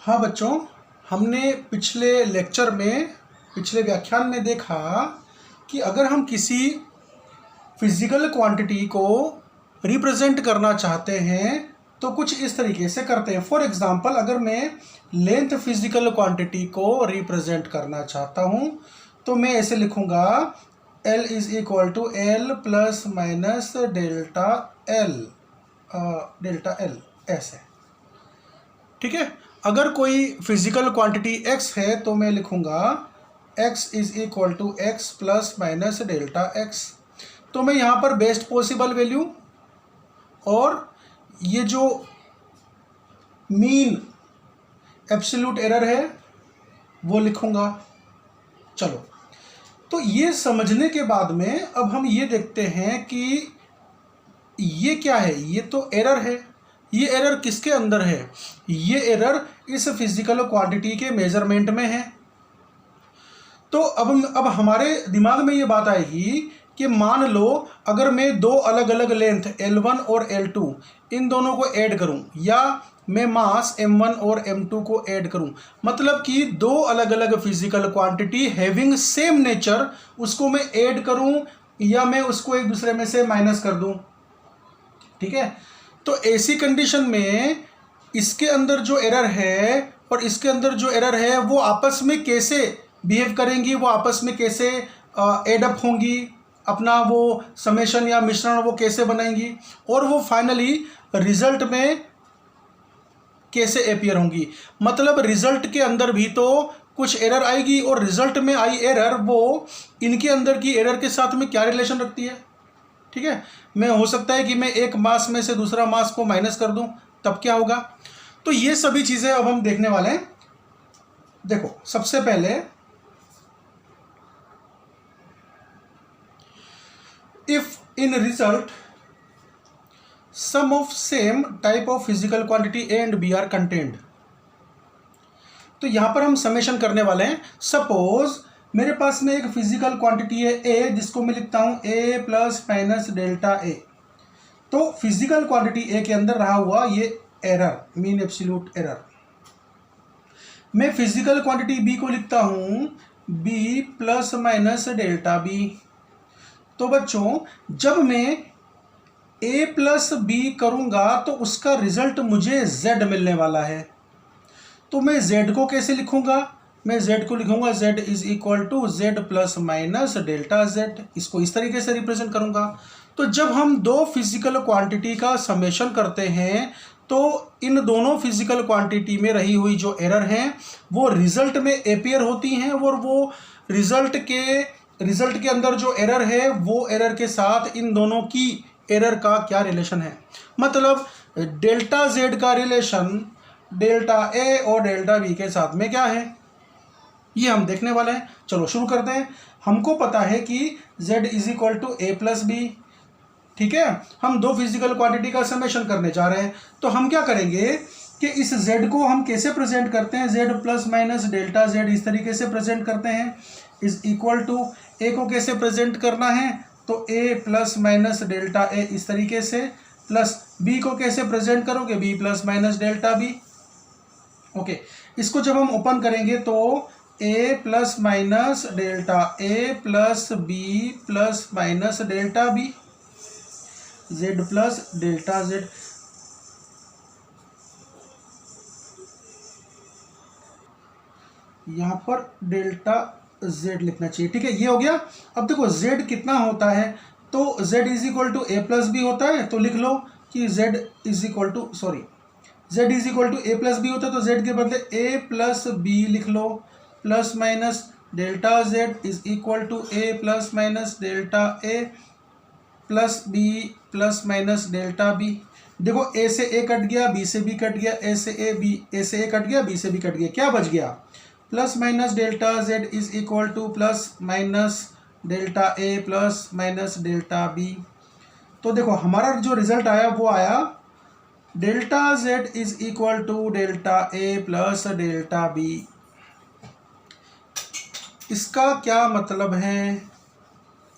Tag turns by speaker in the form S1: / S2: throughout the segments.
S1: हाँ बच्चों, हमने पिछले व्याख्यान में देखा कि अगर हम किसी फिजिकल क्वांटिटी को रिप्रेजेंट करना चाहते हैं तो कुछ इस तरीके से करते हैं। फॉर एग्जांपल, अगर मैं लेंथ फिजिकल क्वांटिटी को रिप्रेजेंट करना चाहता हूँ तो मैं ऐसे लिखूँगा L is equal to L plus minus delta L ऐसे, ठीक है। अगर कोई फिजिकल क्वांटिटी x है तो मैं लिखूंगा x is equal to x plus minus delta x। तो मैं यहाँ पर बेस्ट पॉसिबल वैल्यू और ये जो मीन एब्सोल्यूट एरर है वो लिखूंगा। चलो, तो ये समझने के बाद में अब हम ये देखते हैं कि ये क्या है। ये तो एरर है। ये एरर किसके अंदर है? ये एरर इस फिजिकल क्वांटिटी के मेजरमेंट में है। तो अब हमारे दिमाग में ये बात आएगी कि मान लो अगर मैं दो अलग अलग लेंथ L1 और L2 इन दोनों को ऐड करूं, या मैं मास M1 और M2 को ऐड करूं, मतलब कि दो अलग अलग physical quantity having same nature, उसको मैं ऐड करूं या मैं उसको एक दूसरे में से माइनस कर दूं, ठीक है। तो ऐसी कंडीशन में इसके अंदर जो एरर है और इसके अंदर जो एरर है वो आपस में कैसे बिहेव करेंगी, वो आपस में कैसे एडअप होंगी, अपना वो समेशन या मिश्रण वो कैसे बनाएंगी और वो फाइनली रिजल्ट में कैसे अपीयर होंगी। मतलब रिजल्ट के अंदर भी तो कुछ एरर आएगी और रिजल्ट में आई एरर वो इनके अंदर की एरर के साथ में क्या रिलेशन रखती है, ठीक है। मैं हो सकता है कि मैं एक मास में से दूसरा मास को माइनस कर दूं, तब क्या होगा। तो ये सभी चीजें अब हम देखने वाले हैं। देखो, सबसे पहले if in result sum of same type of physical quantity A and B are contained, तो यहां पर हम समेशन करने वाले हैं। सपोज मेरे पास में एक फिजिकल क्वांटिटी है ए, जिसको मैं लिखता हूं A plus minus delta A. तो फिजिकल क्वांटिटी ए के अंदर रहा हुआ ये एरर, मीन एब्सोल्यूट एरर, मैं फिजिकल क्वांटिटी बी को लिखता हूं B plus minus delta B. तो बच्चों, जब मैं ए प्लस बी करूंगा तो उसका रिजल्ट मुझे जेड मिलने वाला है। तो मैं जेड को कैसे लिखूंगा? मैं z को लिखूंगा z is equal to z plus minus delta z। इसको इस तरीके से रिप्रेजेंट करूंगा। तो जब हम दो फिजिकल क्वांटिटी का समेशन करते हैं तो इन दोनों फिजिकल क्वांटिटी में रही हुई जो एरर हैं वो रिजल्ट में अपीयर होती हैं, और वो रिजल्ट के अंदर जो एरर है वो एरर के साथ इन दोनों की एरर का क्या रिलेशन है। मतलब डेल्टा z का रिलेशन डेल्टा a और डेल्टा b के साथ में क्या है, ये हम देखने वाले हैं। चलो शुरू करते हैं। हमको पता है कि z is equal to A plus B, ठीक है। हम दो फिजिकल क्वांटिटी का समेशन करने जा रहे हैं। तो हम क्या करेंगे कि इस z को हम कैसे प्रेजेंट करते हैं, z plus minus delta z इस तरीके से प्रेजेंट करते हैं। इज इक्वल टू a को कैसे प्रेजेंट करना है, तो a plus minus delta a इस तरीके से, प्लस b को कैसे प्रेजेंट करोगे, b plus minus delta b। Okay, इसको जब हम ओपन करेंगे तो a plus minus delta a plus b plus minus delta b, z plus delta z। यहां पर डेल्टा z लिखना चाहिए, ठीक है। ये हो गया। अब देखो z कितना होता है, तो z is equal to A plus B होता है। तो लिख लो कि z is equal to z is equal to A plus B होता है, तो z के बदले a प्लस बी लिख लो, plus minus delta z is equal to A plus minus delta a plus b plus minus delta b। देखो a से a cut गया, b से b कट गया, a से a कट गया, b से b कट गया, क्या बच गया, plus minus delta z is equal to plus minus delta a plus minus delta b। तो देखो हमारा जो रिजल्ट आया वो आया delta z is equal to delta a plus delta b। इसका क्या मतलब है?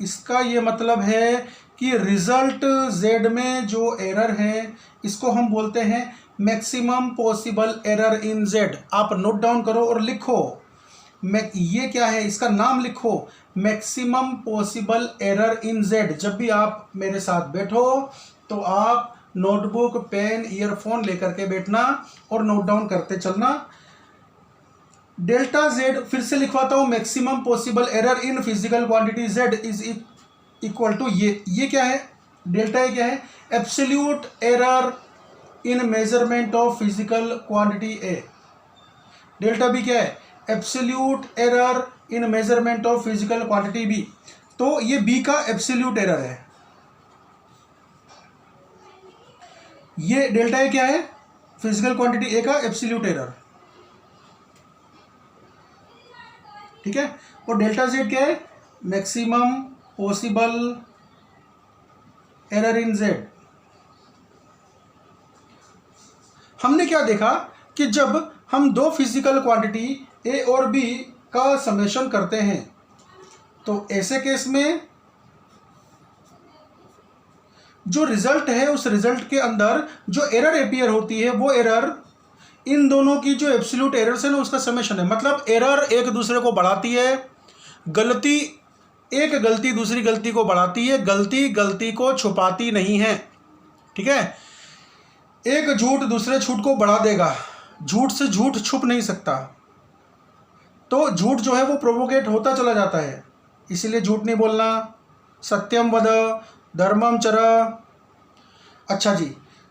S1: इसका ये मतलब है कि रिजल्ट z में जो एरर है इसको हम बोलते हैं maximum possible error in Z. आप नोट डाउन करो और लिखो, ये क्या है, इसका नाम लिखो, maximum possible error in Z. जब भी आप मेरे साथ बैठो तो आप नोटबुक, पेन, ईयरफोन लेकर के बैठना और नोट डाउन करते चलना। डेल्टा जेड फिर से लिखवाता हूं, maximum possible error in physical quantity Z is equal to ये क्या है, डेल्टा ए क्या है, absolute error in measurement of physical quantity A. Delta B क्या है, absolute error in measurement of physical quantity B. तो ये बी का एब्सोल्यूट एरर है। ये डेल्टा ए क्या है, फिजिकल क्वांटिटी ए का एब्सोल्यूट एरर, ठीक है। और डेल्टा जेड क्या है, maximum possible error in Z. हमने क्या देखा कि जब हम दो फिजिकल क्वांटिटी ए और बी का समेशन करते हैं तो ऐसे केस में जो रिजल्ट है उस रिजल्ट के अंदर जो एरर अपीयर होती है वो एरर इन दोनों की जो एब्सोल्यूट एरर्स है ना उसका समेशन है। मतलब एरर एक दूसरे को बढ़ाती है, गलती एक गलती दूसरी गलती को बढ़ाती है, गलती गलती को छुपाती नहीं है, ठीक है। एक झूठ दूसरे झूठ को बढ़ा देगा, झूठ से झूठ छुप नहीं सकता, तो झूठ जो है वो प्रोवोकेट होता चला जाता है। इसीलिए झूठ नहीं बोलना, सत्यम वद धर्मम चर। अच्छा जी,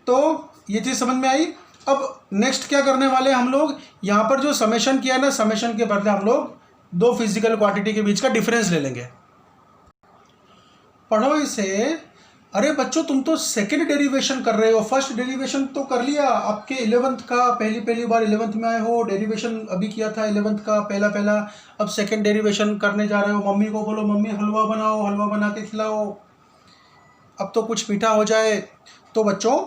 S1: तो ये चीज़ समझ में आई। अब नेक्स्ट क्या करने वाले हम लोग, यहाँ पर जो समेशन किया ना, समेशन के बदले हम लोग दो फिजिकल क्वांटिटी के बीच का डिफरेंस ले लेंगे। पढ़ो इसे। अरे बच्चों तुम तो सेकंड डेरिवेशन कर रहे हो, फर्स्ट डेरिवेशन तो कर लिया आपके 11th का, पहली बार 11th में आए हो, डेरिवेशन अभी किया था 11th का पहला। अब सेकंड डेरिवेशन करने जा रहे हो। मम्मी को बोलो मम्मी हलवा बनाओ, हलवा बना के खिलाओ, अब तो कुछ मीठा हो जाए। तो बच्चों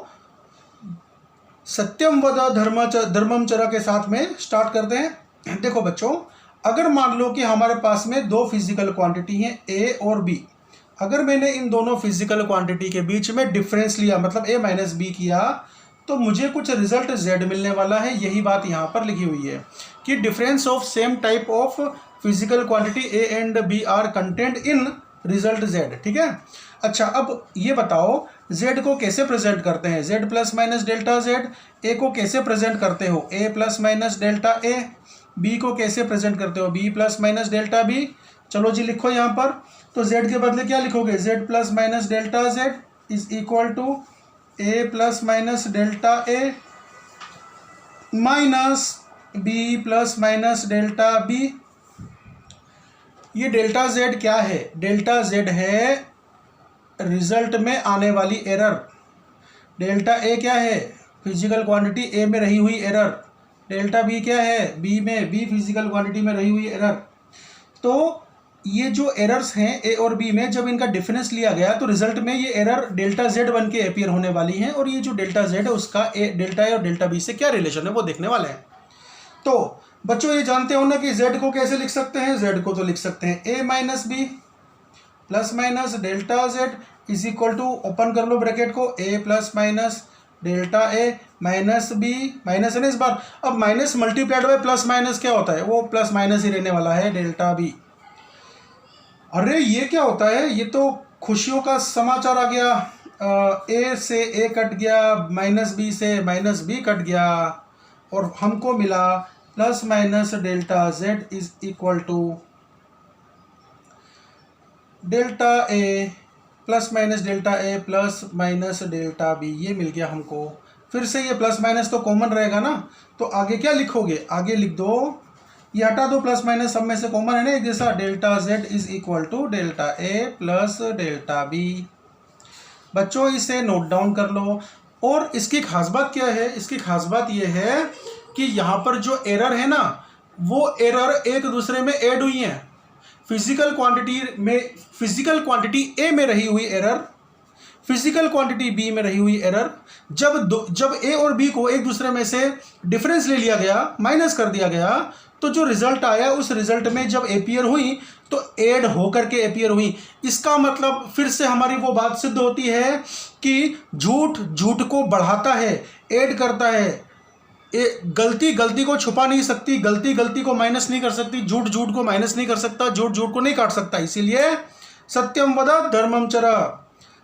S1: सत्यम वद धर्मम चर के साथ में स्टार्ट करते हैं। देखो बच्चों, अगर मान लो कि हमारे पास में दो फिजिकल क्वांटिटी हैं ए और बी, अगर मैंने इन दोनों फिजिकल क्वांटिटी के बीच में डिफरेंस लिया, मतलब ए माइनस बी किया, तो मुझे कुछ रिजल्ट जेड मिलने वाला है। यही बात यहाँ पर लिखी हुई है कि difference of same type of physical quantity A and B are content in result Z, ठीक है। अच्छा, अब ये बताओ z को कैसे प्रेजेंट करते हैं, z plus minus delta Z. A को कैसे प्रेजेंट करते हो, a plus minus delta A. B को कैसे प्रेजेंट करते हो, b plus minus delta B. चलो जी लिखो यहाँ पर। तो z के बदले क्या लिखोगे, z plus minus delta Z is equal to a plus minus delta A minus b plus minus delta B. ये डेल्टा जेड क्या है, डेल्टा जेड है रिजल्ट में आने वाली एरर। डेल्टा ए क्या है, फिजिकल क्वांटिटी ए में रही हुई एरर। डेल्टा बी क्या है, बी फिजिकल क्वांटिटी में रही हुई एरर। तो ये जो एरर्स हैं ए और बी में, जब इनका डिफरेंस लिया गया तो रिजल्ट में ये एरर डेल्टा जेड बन के अपीयर होने वाली है। और ये जो डेल्टा जेड है उसका डेल्टा ए और डेल्टा बी से क्या रिलेशन है वो देखने वाले हैं। तो बच्चों ये जानते हो ना कि जेड को कैसे लिख सकते हैं, जेड को तो लिख सकते हैं A minus B plus minus delta Z is equal to, open कर लो ब्रैकेट को, A plus minus delta A minus B, minus है ना इस बार। अब minus multiplied by plus minus क्या होता है, वो प्लस माइनस ही रहने वाला है, डेल्टा बी। अरे ये क्या होता है, ये तो खुशियों का समाचार आ गया। ए से ए कट गया, माइनस बी से माइनस बी कट गया, और हमको मिला plus minus delta Z is equal to delta A plus minus delta A plus minus delta B. ये मिल गया हमको। फिर से ये प्लस माइनस तो कॉमन रहेगा ना, तो आगे क्या लिखोगे, आगे लिख दो, ये हटा दो, प्लस माइनस सब में से कॉमन है ना एक जैसा। Delta Z is equal to delta A plus delta B. बच्चों इसे नोट डाउन कर लो। और इसकी खास बात क्या है, इसकी खास बात ये है कि यहाँ पर जो एरर है ना, वो एरर एक दूसरे में ऐड हुई हैं। फिजिकल क्वांटिटी ए में रही हुई एरर फिजिकल क्वांटिटी बी में रही हुई एरर, जब ए और बी को एक दूसरे में से डिफरेंस ले लिया गया, माइनस कर दिया गया, तो जो रिजल्ट आया उस रिजल्ट में जब एपियर हुई तो ऐड होकर के एपियर हुई। इसका मतलब फिर से हमारी वो बात सिद्ध होती है कि झूठ झूठ को बढ़ाता है, ऐड करता है। गलती गलती को छुपा नहीं सकती, गलती गलती को माइनस नहीं कर सकती, झूठ झूठ को माइनस नहीं कर सकता, झूठ झूठ को नहीं काट सकता। इसीलिए सत्यम वद धर्मम चर,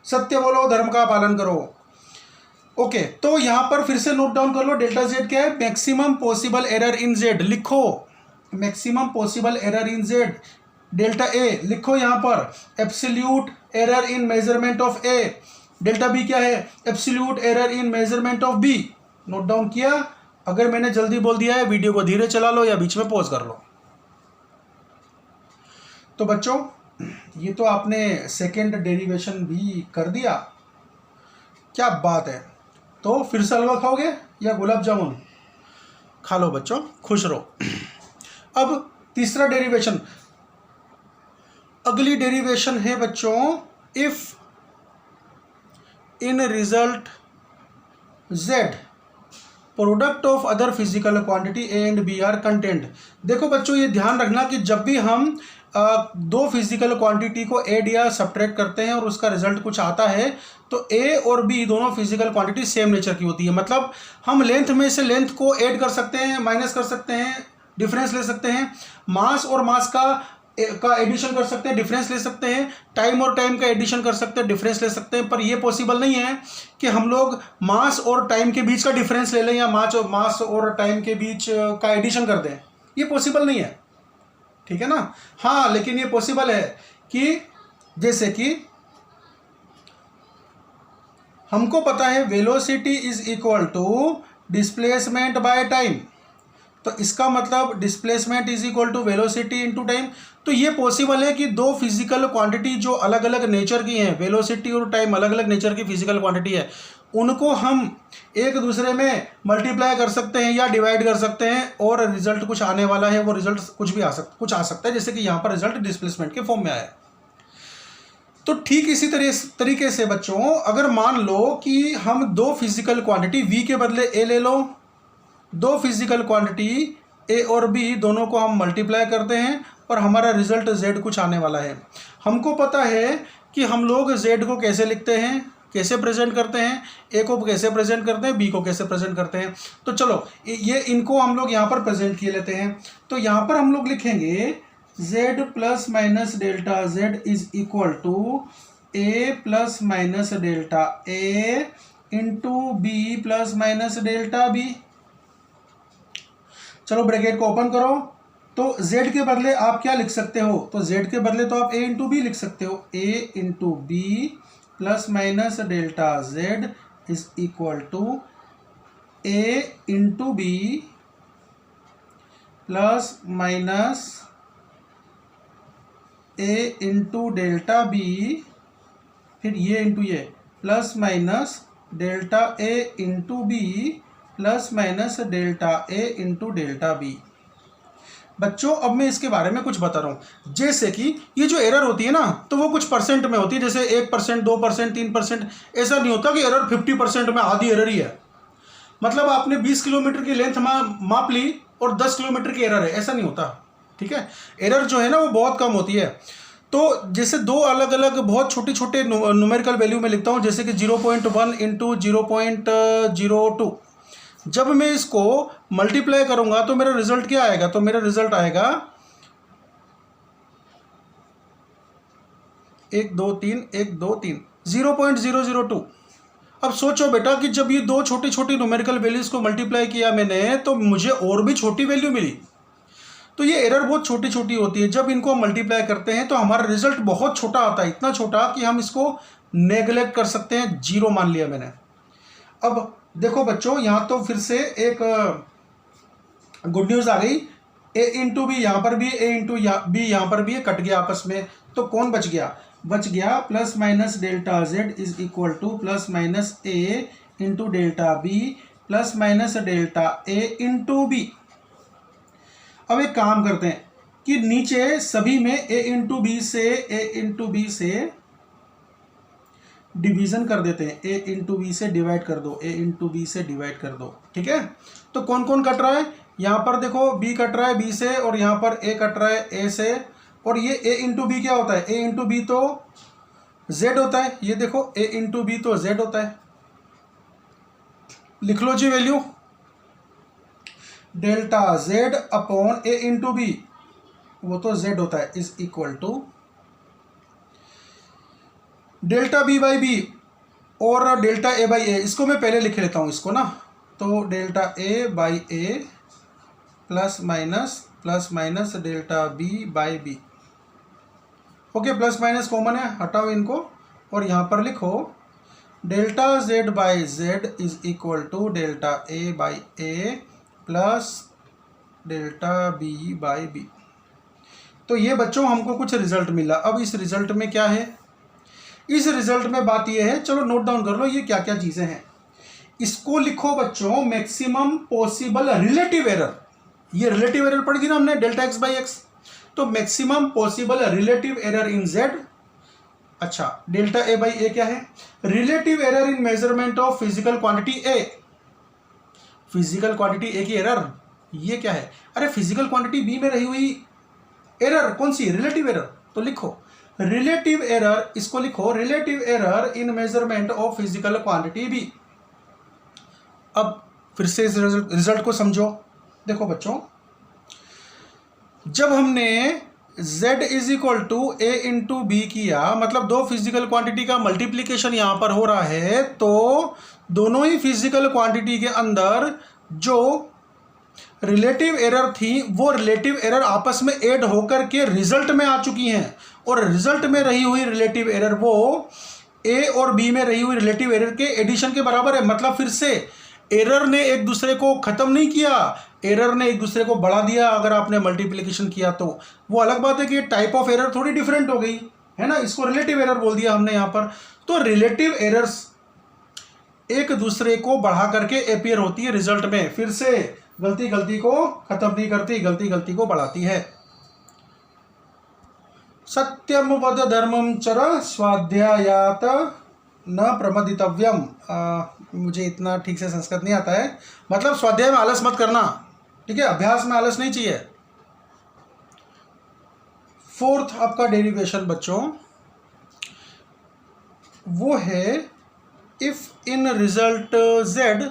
S1: सत्य बोलो, धर्म का पालन करो। ओके, तो यहां पर फिर से नोट डाउन कर लो, डेल्टा जेड क्या है? Maximum possible error in Z. लिखो maximum possible error in Z. Delta A लिखो यहां पर absolute error in measurement of A. Delta B क्या है? Absolute error in measurement of B. Note down किया? अगर मैंने जल्दी बोल दिया है, वीडियो को धीरे चला लो या बीच में पॉज कर लो। तो बच्चों, ये तो आपने सेकेंड डेरिवेशन भी कर दिया, क्या बात है। तो फिर से हलवा खाओगे या गुलाब जामुन? खा लो बच्चों, खुश रहो। अब तीसरा डेरिवेशन, अगली डेरिवेशन है बच्चों, if in result z product of other physical quantity A and B are content. देखो बच्चों, ये ध्यान रखना कि जब भी हम दो फिजिकल क्वांटिटी को ऐड या सब्ट्रैक्ट करते हैं और उसका रिजल्ट कुछ आता है, तो ए और बी दोनों फिजिकल क्वांटिटी सेम नेचर की होती है। मतलब हम लेंथ में से लेंथ को ऐड कर सकते हैं, माइनस कर सकते हैं, डिफरेंस ले सकते हैं, मास और मास का एडिशन कर सकते हैं, डिफरेंस ले सकते हैं, टाइम और टाइम का एडिशन कर सकते हैं, डिफरेंस ले सकते हैं। पर ये पॉसिबल नहीं है कि हम लोग मास और टाइम के बीच का डिफरेंस ले लें या मास और टाइम के बीच का एडिशन कर दें। ये पॉसिबल नहीं है, ठीक है ना। हाँ, लेकिन ये पॉसिबल है कि जैसे कि हमको पता है velocity is equal to displacement by time, तो इसका मतलब displacement is equal to velocity into time. तो ये पॉसिबल है कि दो फिजिकल क्वांटिटी जो अलग अलग नेचर की हैं, वेलोसिटी और टाइम अलग अलग नेचर की फिजिकल क्वांटिटी है, उनको हम एक दूसरे में मल्टीप्लाई कर सकते हैं या डिवाइड कर सकते हैं और रिजल्ट कुछ आने वाला है, वो रिजल्ट कुछ आ सकता है, जैसे कि यहाँ पर रिजल्ट डिस्प्लेसमेंट के फॉर्म में आया है। तो ठीक इसी तरीके से बच्चों, अगर मान लो कि हम दो फिजिकल क्वांटिटी v के बदले a ले लो, दो फिजिकल क्वांटिटी a और b दोनों को हम मल्टीप्लाई करते हैं और हमारा रिजल्ट z कुछ आने वाला है। हमको पता है कि हम लोग z को कैसे लिखते हैं, कैसे प्रेजेंट करते हैं, a को कैसे प्रेजेंट करते हैं, b को कैसे प्रेजेंट करते हैं। तो चलो ये इनको हम लोग यहाँ पर प्रेजेंट किए लेते हैं। तो यहाँ पर हम लोग लिखेंगे z plus minus delta z is equal to a plus minus delta a into B plus minus delta b। चलो ब्रैकेट को ओपन करो। तो z के बदले आप क्या लिख सकते हो? तो z के बदले तो आप a इंटू बी लिख सकते हो, a into B plus minus delta z is equal to a into B plus minus a into delta b, फिर ये इंटू ये plus minus delta a into B plus minus delta a into delta B. बच्चों, अब मैं इसके बारे में कुछ बता रहा हूँ। जैसे कि ये जो एरर होती है ना, तो वो कुछ परसेंट में होती है, जैसे 1%, 2%, 3%। ऐसा नहीं होता कि एरर 50% में, आधी एरर ही है। मतलब आपने 20 किलोमीटर की लेंथ माप ली और 10 किलोमीटर की एरर है, ऐसा नहीं होता, ठीक है। एरर जो है ना वो बहुत कम होती है। तो जैसे दो अलग अलग बहुत छोटे छोटे न्यूमेरिकल वैल्यू में लिखता हूँ, जैसे कि 0.1 इंटू 0.02। जब मैं इसको मल्टीप्लाई करूंगा तो मेरा रिजल्ट क्या आएगा? तो मेरा रिजल्ट आएगा 1 2 3 1 2 3 0.002। अब सोचो बेटा कि जब ये दो छोटी छोटी न्यूमेरिकल वैल्यूज को मल्टीप्लाई किया मैंने, तो मुझे और भी छोटी वैल्यू मिली। तो ये एरर बहुत छोटी छोटी होती है। जब इनको मल्टीप्लाई करते हैं तो हमारा रिजल्ट बहुत छोटा आता है, इतना छोटा कि हम इसको नेगलेक्ट कर सकते हैं, 0 मान लिया मैंने। अब देखो बच्चों, यहाँ तो फिर से एक गुड न्यूज़ आ गई। a इंटू बी यहाँ पर भी, a इंटू बी यहाँ पर भी, कट गया आपस में। तो कौन बच गया? बच गया plus minus delta z is equal to plus minus a into delta B plus minus delta a into B. अब एक काम करते हैं कि नीचे सभी में a इंटू बी से डिवीज़न कर देते हैं, ए इंटू बी से डिवाइड कर दो, ए इंटू बी से डिवाइड कर दो, ठीक है। तो कौन कौन कट रहा है, यहाँ पर देखो बी कट रहा है बी से, और यहाँ पर ए कट रहा है ए से, और ये ए इंटू बी क्या होता है, ए इंटू बी तो जेड होता है, ये देखो ए इंटू बी तो जेड होता है। लिख लो जी value, delta Z upon A into B, वो तो जेड होता है, is equal to delta B by B और डेल्टा ए बाई ए। इसको मैं पहले लिख लेता हूँ इसको ना, तो delta A by A plus minus delta B by B. Okay, plus minus common है, हटाओ इनको, और यहाँ पर लिखो delta Z by Z is equal to delta A by A plus delta B by B. तो ये बच्चों हमको कुछ रिजल्ट मिला। अब इस रिजल्ट में क्या है, इस रिजल्ट में बात ये है, चलो नोट डाउन कर लो ये क्या क्या चीज़ें हैं। इसको लिखो बच्चों मैक्सिमम पॉसिबल रिलेटिव एरर। ये रिलेटिव एरर पढ़ी थी ना हमने, डेल्टा एक्स बाई एक्स। तो maximum possible relative error in Z. अच्छा, डेल्टा ए बाई ए क्या है, relative error in measurement of physical quantity A. Physical quantity A की एरर, ये क्या है, अरे फिजिकल क्वांटिटी बी में रही हुई एरर कौन सी, रिलेटिव एरर। तो लिखो रिलेटिव एरर, इसको लिखो relative error in measurement of physical quantity B. अब फिर से इस रिजल्ट को समझो। देखो बच्चों, जब हमने z is equal to A into B किया, मतलब दो फिजिकल क्वांटिटी का मल्टीप्लीकेशन यहां पर हो रहा है, तो दोनों ही फिजिकल क्वांटिटी के अंदर जो रिलेटिव एरर थी वो रिलेटिव एरर आपस में ऐड होकर के रिजल्ट में आ चुकी हैं, और रिजल्ट में रही हुई रिलेटिव एरर वो ए और बी में रही हुई रिलेटिव एरर के एडिशन के बराबर है। मतलब फिर से एरर ने एक दूसरे को ख़त्म नहीं किया, एरर ने एक दूसरे को बढ़ा दिया। अगर आपने मल्टीप्लिकेशन किया तो वो अलग बात है कि टाइप ऑफ एरर थोड़ी डिफरेंट हो गई है ना, इसको रिलेटिव एरर बोल दिया हमने यहाँ पर। तो रिलेटिव एरर्स एक दूसरे को बढ़ा करके अपीयर होती है रिजल्ट में। फिर से गलती को खत्म नहीं करती, गलती को बढ़ाती है। सत्यम वद धर्मम चर स्वाध्यायात न प्रमदितव्यम। मुझे इतना ठीक से संस्कृत नहीं आता है, मतलब स्वाध्याय में आलस मत करना, ठीक है, अभ्यास में आलस नहीं चाहिए। फोर्थ आपका डेरिवेशन बच्चों वो है if in result z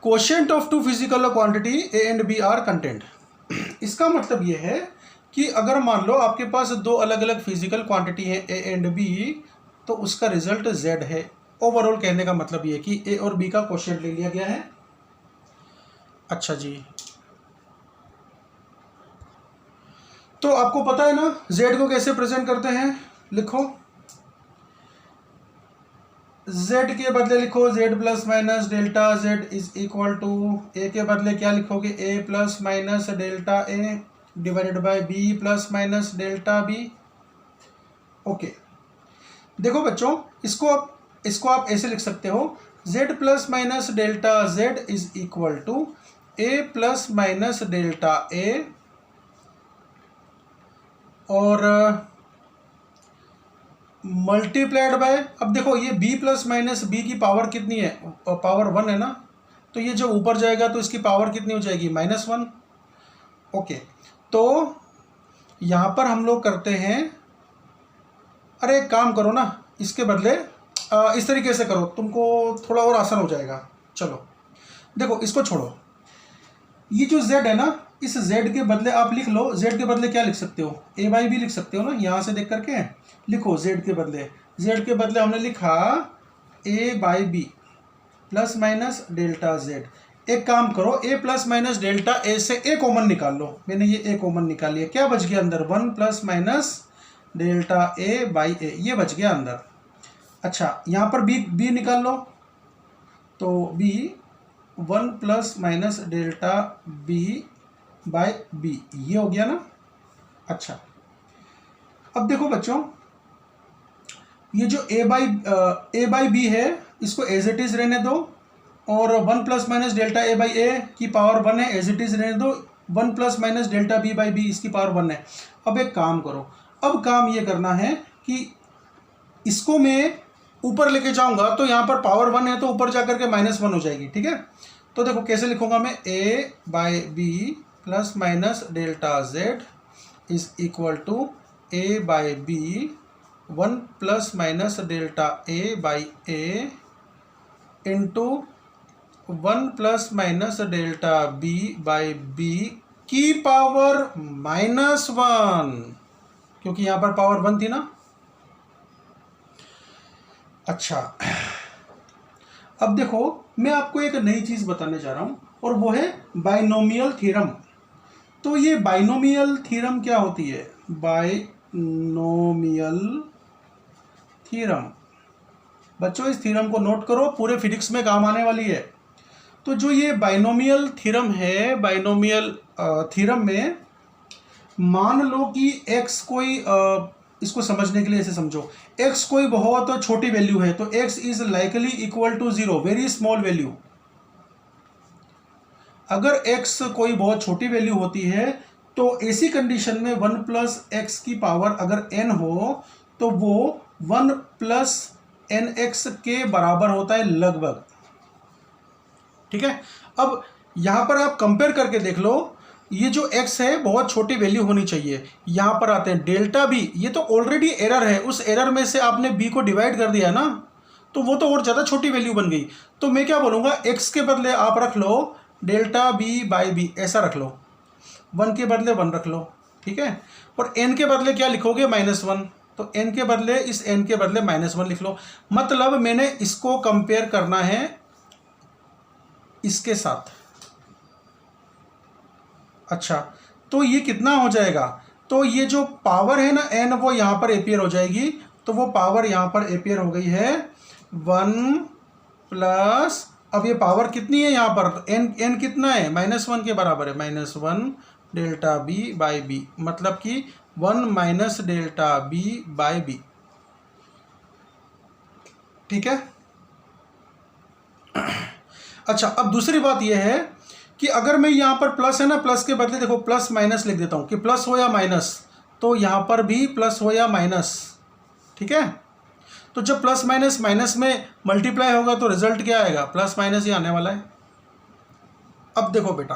S1: quotient of two physical quantity A and B are content. इसका मतलब ये है कि अगर मान लो आपके पास दो अलग अलग फिजिकल क्वांटिटी है ए एंड बी, तो उसका रिजल्ट z है। ओवरऑल कहने का मतलब ये कि ए और बी का क्वोशिएंट ले लिया गया है। अच्छा जी, तो आपको पता है ना z को कैसे प्रेजेंट करते हैं, लिखो z के बदले लिखो z plus minus delta z is equal to A के बदले क्या लिखोगे, a plus minus delta a divided by b plus minus delta b। Okay, देखो बच्चों, इसको आप ऐसे लिख सकते हो, z plus minus delta z is equal to a plus minus delta a और मल्टीप्लाइड बाय, अब देखो ये b प्लस माइनस बी की पावर कितनी है, पावर 1 है ना, तो ये जब ऊपर जाएगा तो इसकी पावर कितनी हो जाएगी, -1। ओके, तो यहाँ पर हम लोग करते हैं, अरे एक काम करो ना, इसके बदले इस तरीके से करो, तुमको थोड़ा और आसान हो जाएगा। चलो देखो, इसको छोड़ो, ये जो z है ना, इस z के बदले आप लिख लो, z के बदले क्या लिख सकते हो, a बाई बी लिख सकते हो ना, यहाँ से देख करके लिखो z के बदले हमने लिखा a by B plus minus delta z। एक काम करो, a plus minus delta a से a कॉमन निकाल लो। मैंने ये a कॉमन निकाल लिया, क्या बच गया अंदर, 1 plus minus delta a by a, ये बच गया अंदर। अच्छा, यहाँ पर b निकाल लो, तो b 1 plus minus delta b by b, ये हो गया ना। अच्छा, अब देखो बच्चों, ये जो a बाई बी है, इसको एज इट इज रहने दो, और 1 plus minus delta a by a की पावर 1 है, एज इट इज रहने दो। 1 plus minus delta b by b, इसकी पावर 1 है। अब एक काम करो, अब काम ये करना है कि इसको मैं ऊपर लेके जाऊंगा, तो यहाँ पर पावर 1 है तो ऊपर जाकर के -1 हो जाएगी, ठीक है। तो देखो कैसे लिखूंगा मैं, a/b plus minus delta z is equal to a/b 1 plus minus delta a/a into 1 plus minus delta b/b की पावर -1, क्योंकि यहाँ पर पावर 1 थी ना। अच्छा, अब देखो मैं आपको एक नई चीज़ बताने जा रहा हूँ और वो है बाइनोमियल थ्योरम। तो ये बाइनोमियल थ्योरम क्या होती है? बाइनोमियल थ्योरम, बच्चों इस थ्योरम को नोट करो, पूरे फिजिक्स में काम आने वाली है। तो जो ये बाइनोमियल थ्योरम है, बाइनोमियल थ्योरम में मान लो कि x कोई इसको समझने के लिए ऐसे समझो, x कोई बहुत छोटी वैल्यू है तो x is likely equal to 0, very small value. अगर x कोई बहुत छोटी वैल्यू होती है तो ऐसी कंडीशन में 1 प्लस एक्स की पावर अगर n हो तो वो 1 प्लस nx के बराबर होता है लगभग, ठीक है। अब यहां पर आप कंपेयर करके देख लो, ये जो x है बहुत छोटी वैल्यू होनी चाहिए। यहां पर आते हैं डेल्टा b, ये तो ऑलरेडी एरर है, उस एरर में से आपने b को डिवाइड कर दिया ना, तो वो तो और ज़्यादा छोटी वैल्यू बन गई। तो मैं क्या बोलूँगा, x के बदले आप रख लो डेल्टा b/b, ऐसा रख लो, 1 के बदले 1 रख लो, ठीक है। और n के बदले क्या लिखोगे, -1, तो n के बदले इस n के बदले -1 लिख लो। मतलब मैंने इसको कंपेयर करना है इसके साथ। अच्छा, तो ये कितना हो जाएगा, तो ये जो पावर है ना n, वो यहाँ पर अपियर हो जाएगी। तो वो पावर यहाँ पर अपियर हो गई है 1 प्लस, अब ये पावर कितनी है यहाँ पर, n कितना है, -1 के बराबर है, -1 डेल्टा b/b, मतलब कि 1 माइनस डेल्टा b/b, ठीक है। अच्छा, अब दूसरी बात यह है कि अगर मैं यहाँ पर प्लस है ना, प्लस के बदले देखो प्लस माइनस लिख देता हूँ कि प्लस हो या माइनस, तो यहाँ पर भी प्लस हो या माइनस, ठीक है। तो जब प्लस माइनस माइनस में मल्टीप्लाई होगा तो रिजल्ट क्या आएगा, प्लस माइनस ही आने वाला है। अब देखो बेटा,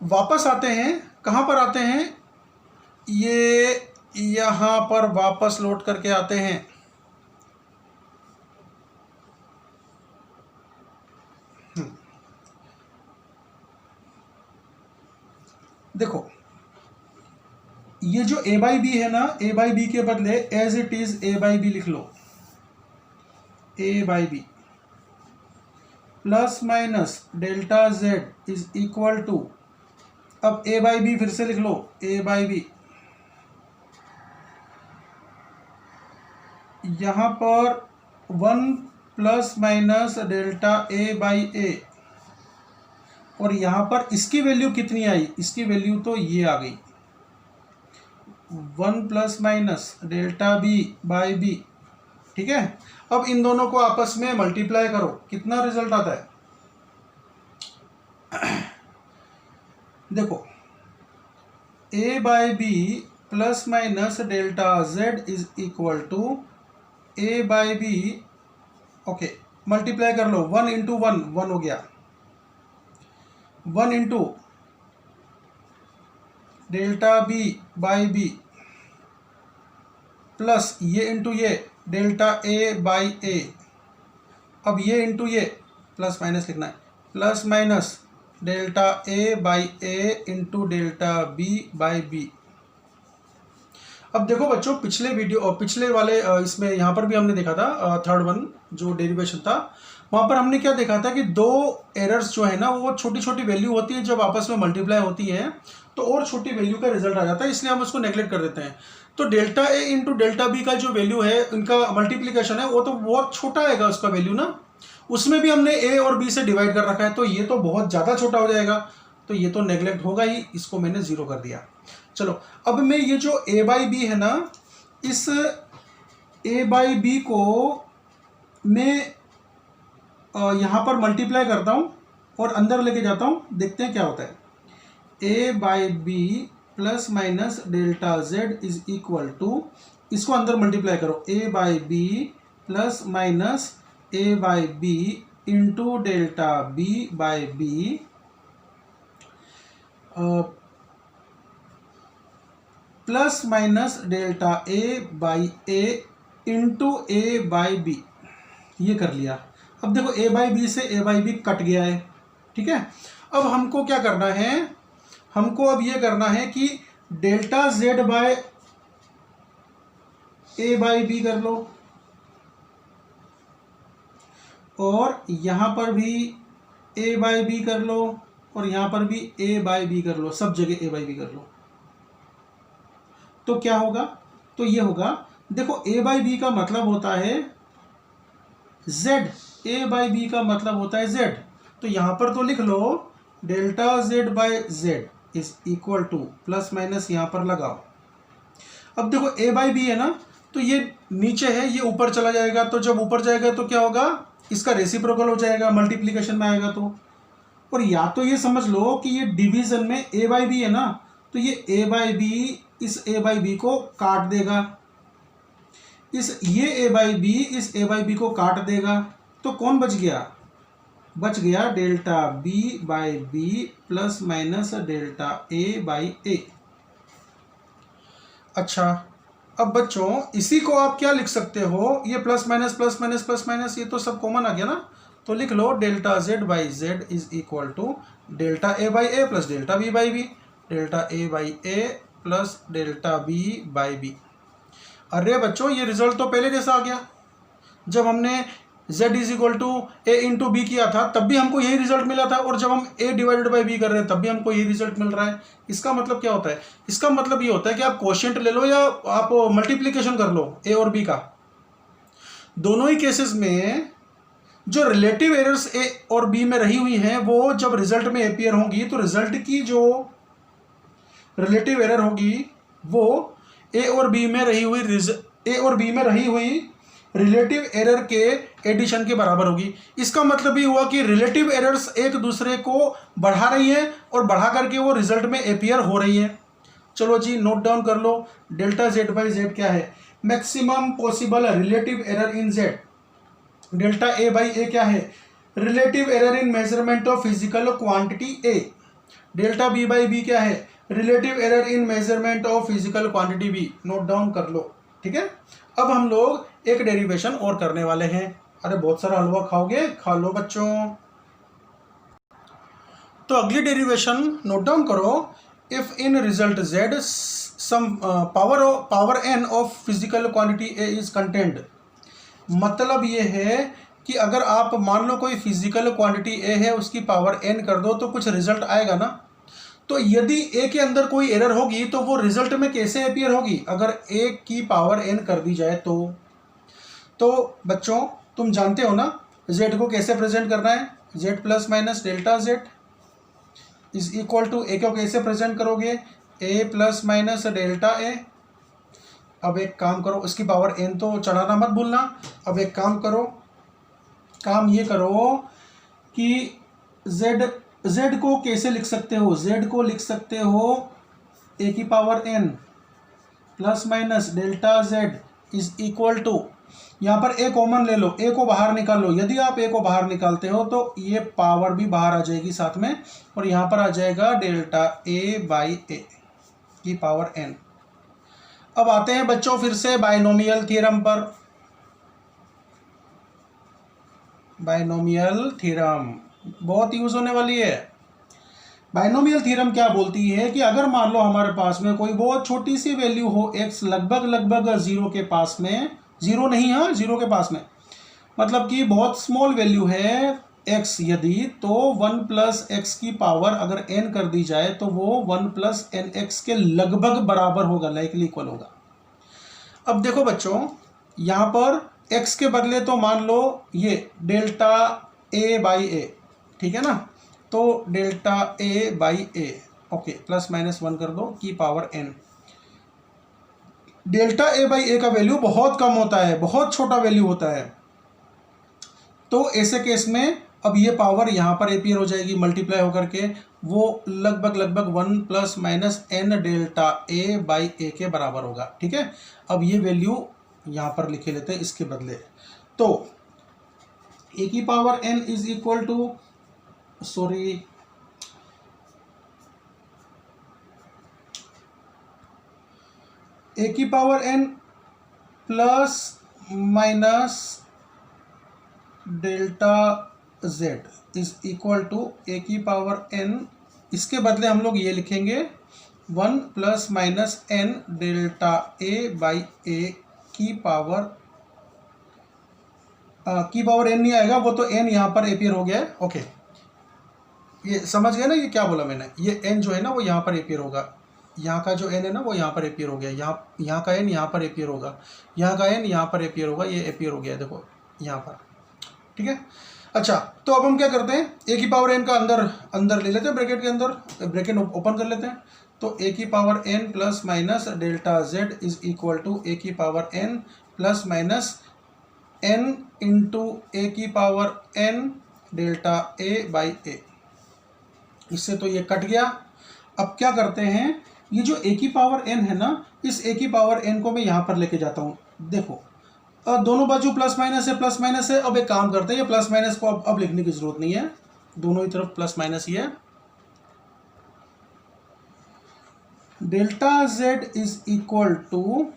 S1: वापस आते हैं, कहाँ पर आते हैं, ये यहाँ पर वापस लौट करके आते हैं। देखो ये जो a/b है ना, a/b के बदले एज इट इज a/b लिख लो, a/b plus minus delta z is equal to, अब a/b फिर से लिख लो, a/b यहाँ पर 1 प्लस माइनस डेल्टा a/a, और यहाँ पर इसकी वैल्यू कितनी आई, इसकी वैल्यू तो ये आ गई 1 प्लस माइनस डेल्टा b/b, ठीक है। अब इन दोनों को आपस में मल्टीप्लाई करो, कितना रिजल्ट आता है, देखो a/b plus minus delta z is equal to a/b, okay multiply कर लो, 1 इंटू 1 1 हो गया, 1 इंटू डेल्टा b/b प्लस ये इंटू ये डेल्टा a/a, अब ये इंटू ये प्लस माइनस लिखना है, plus minus delta a/a into delta b/b। अब देखो बच्चों, पिछले वीडियो और पिछले वाले इसमें यहाँ पर भी हमने देखा था, थर्ड वन जो डेरिवेशन था, वहाँ पर हमने क्या देखा था कि दो एरर्स जो है ना वो छोटी छोटी वैल्यू होती है, जब आपस में मल्टीप्लाई होती है तो और छोटी वैल्यू का रिजल्ट आ जाता है, इसलिए हम उसको नेग्लेक्ट कर देते हैं। तो delta a into delta b का जो वैल्यू है, इनका मल्टीप्लीकेशन है, वो तो बहुत छोटा आएगा उसका वैल्यू ना, उसमें भी हमने a और b से डिवाइड कर रखा है, तो ये तो बहुत ज़्यादा छोटा हो जाएगा, तो ये तो नेग्लेक्ट होगा ही, इसको मैंने 0 कर दिया। चलो अब मैं ये जो a/b है ना, इस a/b को मैं यहाँ पर मल्टीप्लाई करता हूँ और अंदर लेके जाता हूँ, देखते हैं क्या होता है। a/b plus minus delta Z is equal to, इसको अंदर मल्टीप्लाई करो, A by B plus minus A by B into delta B by B plus minus delta A by A into A by B. ये कर लिया। अब देखो ए by B से ए by B cut गया है, ठीक है। अब हमको क्या करना है, हमको अब ये करना है कि delta Z by A by B कर लो, और यहां पर भी ए बाई बी कर लो, और यहां पर भी ए बाई बी कर लो, सब जगह ए बाई बी कर लो। तो क्या होगा, तो ये होगा, देखो ए बाई बी का मतलब होता है z, ए बाई बी का मतलब होता है z। तो यहां पर तो लिख लो delta z by z is equal to, plus minus यहां पर लगाओ। अब देखो ए बाई बी है ना, तो ये नीचे है, ये ऊपर चला जाएगा, तो जब ऊपर जाएगा तो क्या होगा, इसका रेसिप्रोकल हो जाएगा, मल्टीप्लीकेशन में आएगा तो। और या तो ये समझ लो कि ये डिवीजन में ए बाई बी है ना, तो ये ए बाई बी इस ए बाई बी को काट देगा, ये ए बाई बी इस ए बाई बी को काट देगा, तो कौन बच गया, बच गया delta B by B plus minus delta A by A. अच्छा, अब बच्चों इसी को आप क्या लिख सकते हो, ये plus minus plus minus plus minus, ये तो सब कॉमन आ गया ना, तो लिख लो delta Z by Z is equal to delta A by A plus delta B by B, delta A by A plus delta B by B. अरे बच्चों ये रिजल्ट तो पहले जैसा आ गया, जब हमने z is equal to A into B किया था तब भी हमको यही रिजल्ट मिला था, और जब हम a डिवाइडेड बाई बी कर रहे हैं तब भी हमको यही रिजल्ट मिल रहा है। इसका मतलब क्या होता है, इसका मतलब ये होता है कि आप कोशिएंट ले लो या आप मल्टीप्लीकेशन कर लो a और b का, दोनों ही केसेस में जो रिलेटिव एरर्स a और b में रही हुई हैं वो जब रिजल्ट में अपीयर होंगी, तो रिजल्ट की जो रिलेटिव एरर होगी वो a और b में रही हुई रिलेटिव एरर के एडिशन के बराबर होगी। इसका मतलब ये हुआ कि रिलेटिव एरर्स एक दूसरे को बढ़ा रही है और बढ़ा करके वो रिजल्ट में अपीयर हो रही है। चलो जी नोट डाउन कर लो, डेल्टा जेड बाई जेड क्या है, maximum possible relative error in Z. Delta A by A क्या है, relative error in measurement of physical quantity A. Delta B by B क्या है, relative error in measurement of physical quantity B. Note down कर लो, ठीक है। अब हम लोग एक डेरिवेशन और करने वाले हैं। अरे बहुत सारा हलवा खाओगे, खा लो बच्चों। तो अगली डेरिवेशन नोट डाउन करो, if in result z some power n of physical quantity a is content. मतलब ये है कि अगर आप मान लो कोई फिजिकल क्वांटिटी a है, उसकी पावर n कर दो तो कुछ रिजल्ट आएगा ना। तो यदि a के अंदर कोई एरर होगी तो वो रिजल्ट में कैसे अपीयर होगी, अगर a की पावर n कर दी जाए तो बच्चों तुम जानते हो ना z को कैसे प्रेजेंट करना है, z plus minus delta z is equal to a को कैसे प्रेजेंट करोगे, a plus minus delta a। अब एक काम करो, उसकी पावर n तो चढ़ाना मत भूलना। अब एक काम करो, काम ये करो कि z को कैसे लिख सकते हो, z को लिख सकते हो a की power n plus minus delta z is equal to, यहाँ पर a कॉमन ले लो, a को बाहर निकाल लो। यदि आप a को बाहर निकालते हो तो ये पावर भी बाहर आ जाएगी साथ में, और यहाँ पर आ जाएगा डेल्टा a बाई a की पावर n। अब आते हैं बच्चों फिर से बाइनोमियल थ्योरम पर। बाइनोमियल थ्योरम बहुत यूज होने वाली है। बाइनोमियल थ्योरम क्या बोलती है कि अगर मान लो हमारे पास में कोई बहुत छोटी सी वैल्यू हो x लगभग जीरो के पास में, जीरो नहीं, हाँ जीरो के पास में, मतलब कि बहुत स्मॉल वैल्यू है x यदि, तो 1 प्लस एक्स की पावर अगर n कर दी जाए तो वो 1 प्लस एन एक्स के लगभग बराबर होगा, लाइकली इक्वल होगा। अब देखो बच्चों यहाँ पर x के बदले तो मान लो ये डेल्टा a बाई a, ठीक है ना, तो delta a by a, okay, plus minus 1 कर दो की power n। Delta a by a का वैल्यू बहुत कम होता है, बहुत छोटा वैल्यू होता है। तो ऐसे केस में अब ये पावर यहाँ पर एपियर हो जाएगी मल्टीप्लाई होकर के, वो लगभग 1 plus minus N delta A by A के बराबर होगा। ठीक है, अब ये वैल्यू यहाँ पर लिखे लेते हैं इसके बदले। तो ए की power N is equal to A की power N plus minus delta Z is equal to A की पावर एन, इसके बदले हम लोग ये लिखेंगे 1 plus minus N delta A by A की पावर एन नहीं आएगा, वो तो एन यहाँ पर एपियर हो गया है। ओके, ये समझ गए ना, ये क्या बोला मैंने, ये एन जो है ना वो यहाँ पर एपियर होगा, यहाँ का जो एन है ना वो यहाँ पर एपियर हो गया, यहाँ का एन यहाँ पर एपियर होगा, यहाँ का एन यहाँ पर एपियर होगा, ये एपियर हो गया देखो यहाँ पर। ठीक है, अच्छा तो अब हम क्या करते हैं, ए की पावर एन का अंदर ले लेते हैं, ब्रैकेट के अंदर, ब्रैकेट ओपन कर लेते हैं। तो ए की power N plus minus delta Z is equal to A की power N plus minus N into A की power N delta A by A. इससे तो ये कट गया। अब क्या करते हैं, ये जो ए की पावर एन है ना, इस ए की पावर एन को मैं यहाँ पर लेके जाता हूँ। देखो दोनों बाजू प्लस माइनस है। अब एक काम करते हैं, ये प्लस माइनस को अब लिखने की जरूरत नहीं है, दोनों ही तरफ प्लस माइनस ही है। Delta Z is equal to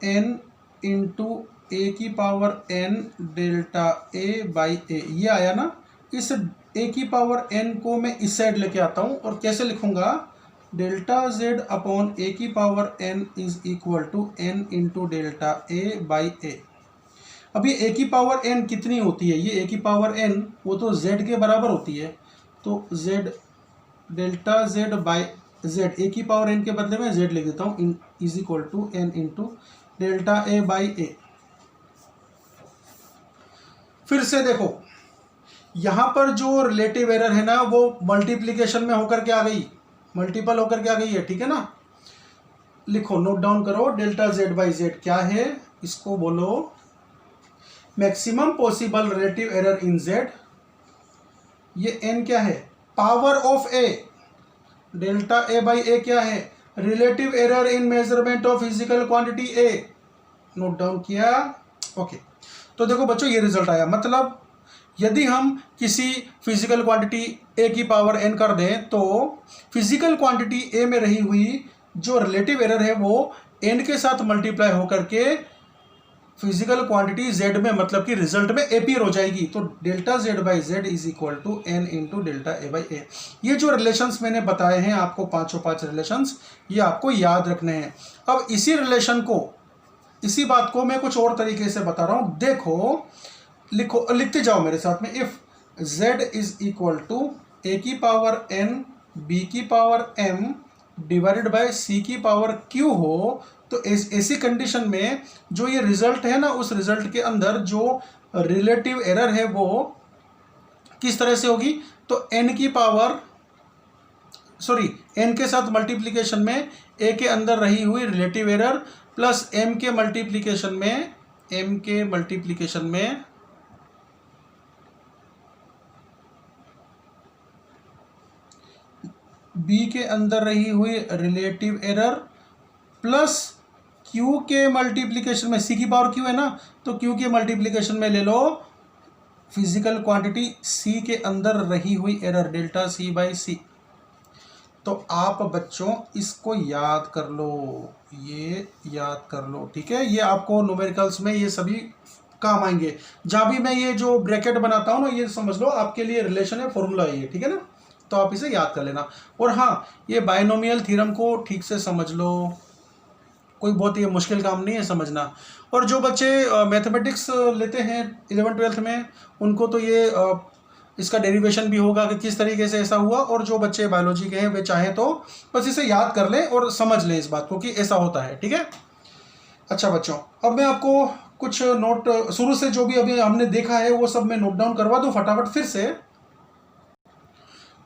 S1: N into A की power N delta A by A, ये आया ना। इस ए की पावर एन को मैं इस साइड लेके आता हूँ और कैसे लिखूंगा, डेल्टा जेड अपॉन ए की power N is equal to N into delta A by A. अब ये ए की पावर एन कितनी होती है, ये ए की पावर एन वो तो जेड के बराबर होती है, तो Z delta Z by Z, A की पावर एन के बदले में जेड लिख देता हूँ, is equal to N into delta A by A. फिर से देखो यहाँ पर जो रिलेटिव एरर है ना वो मल्टीप्लीकेशन में होकर के आ गई, मल्टीपल होकर के आ गई है। ठीक है ना, लिखो, नोट डाउन करो, डेल्टा जेड बाई जेड क्या है, इसको बोलो maximum possible relative error in Z. ये एन क्या है, power of A, delta A by A क्या है, relative error in measurement of physical quantity A. Note down किया। ओके, तो देखो बच्चों ये रिजल्ट आया, मतलब यदि हम किसी फिजिकल क्वांटिटी ए की पावर एन कर दें तो फिजिकल क्वांटिटी ए में रही हुई जो रिलेटिव एरर है वो एन के साथ मल्टीप्लाई होकर के फिजिकल क्वांटिटी जेड में, मतलब कि रिजल्ट में एपियर हो जाएगी। तो delta Z by Z is equal to N into delta A by A. ये जो रिलेशंस मैंने बताए हैं आपको, पांचों पांच रिलेशंस, ये आपको याद रखने हैं। अब इसी रिलेशन को, इसी बात को मैं कुछ और तरीके से बता रहा हूं। देखो, लिखो, लिखते जाओ मेरे साथ में। If z is equal to A की पावर n b की power m divided by c की पावर q हो, तो ऐसी कंडीशन में जो ये रिजल्ट है ना, उस रिजल्ट के अंदर जो रिलेटिव एरर है वो किस तरह से होगी, तो n की पावर n के साथ मल्टीप्लीकेशन में a के अंदर रही हुई रिलेटिव एरर प्लस m के मल्टीप्लीकेशन में b के अंदर रही हुई रिलेटिव एरर प्लस q के मल्टीप्लीकेशन में, c की पावर q है ना, तो q के मल्टीप्लीकेशन में ले लो फिजिकल क्वांटिटी c के अंदर रही हुई एरर डेल्टा c बाई सी। तो आप बच्चों इसको याद कर लो, ये याद कर लो। ठीक है, ये आपको न्यूमेरिकल्स में ये सभी काम आएंगे। जहाँ भी मैं ये जो ब्रैकेट बनाता हूँ ना, ये समझ लो आपके लिए रिलेशन है, फॉर्मूला है ये। ठीक है ना, तो आप इसे याद कर लेना। और हाँ, ये बाइनोमियल थ्योरम को ठीक से समझ लो, कोई बहुत ये मुश्किल काम नहीं है समझना। और जो बच्चे मैथमेटिक्स लेते हैं 11th-12th में, उनको तो ये इसका डेरिवेशन भी होगा कि किस तरीके से ऐसा हुआ। और जो बच्चे बायोलॉजी के हैं वे चाहें तो बस इसे याद कर लें और समझ लें इस बात को कि ऐसा होता है। ठीक है, अच्छा बच्चों, अब मैं आपको कुछ नोट शुरू से जो भी अभी हमने देखा है वो सब मैं नोट डाउन करवा दूं फटाफट फिर से।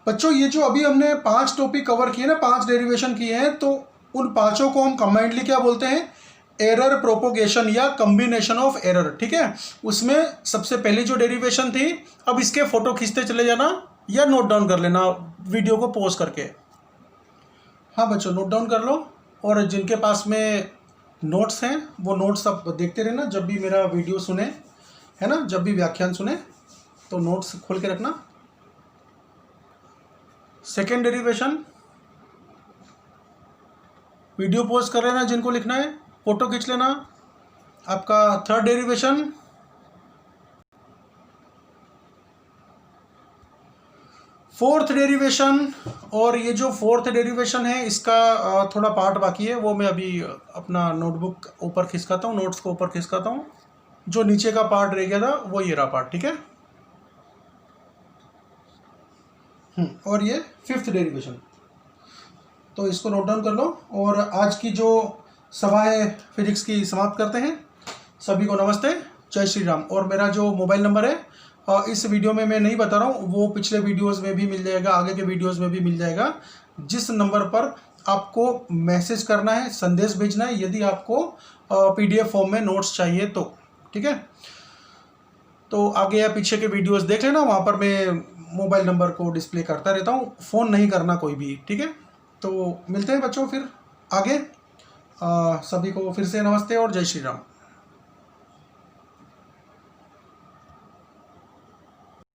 S1: बच्चों ये जो अभी हमने 5 टॉपिक कवर किए ना, 5 डेरिवेशन किए हैं, तो उन पांचों को हम कंबाइंडली क्या बोलते हैं, एरर प्रोपोगेशन या कम्बिनेशन ऑफ एरर, ठीक है। उसमें सबसे पहली जो डेरिवेशन थी, अब इसके फोटो खींचते चले जाना या नोट डाउन कर लेना वीडियो को पॉज करके। हाँ बच्चों, नोट डाउन कर लो, और जिनके पास में नोट्स हैं वो नोट्स अब देखते रहना जब भी मेरा वीडियो सुने, है ना, जब भी व्याख्यान सुने तो नोट्स खोल के रखना। सेकेंड डेरिवेशन, वीडियो पॉज कर लेना जिनको लिखना है, फोटो खींच लेना। आपका थर्ड डेरिवेशन, फोर्थ डेरिवेशन, और ये जो फोर्थ डेरिवेशन है इसका थोड़ा पार्ट बाकी है, वो मैं अभी अपना नोटबुक ऊपर खिसकाता हूँ, नोट्स को ऊपर खिसकाता हूँ। जो नीचे का पार्ट रह गया था वो ये रहा पार्ट, ठीक है। और ये फिफ्थ डेरिवेशन, तो इसको नोट डाउन कर लो। और आज की जो सभा है फिजिक्स की समाप्त करते हैं। सभी को नमस्ते, जय श्री राम। और मेरा जो मोबाइल नंबर है इस वीडियो में मैं नहीं बता रहा हूँ, वो पिछले वीडियोस में भी मिल जाएगा, आगे के वीडियोस में भी मिल जाएगा। जिस नंबर पर आपको मैसेज करना है, संदेश भेजना है, यदि आपको PDF फॉर्म में नोट्स चाहिए तो, ठीक है। तो आगे या पीछे के वीडियोस देख लेना, वहाँ पर मैं मोबाइल नंबर को डिस्प्ले करता रहता हूँ। फ़ोन नहीं करना कोई भी, ठीक है। तो मिलते हैं बच्चों फिर आगे। सभी को फिर से नमस्ते और जय श्री राम।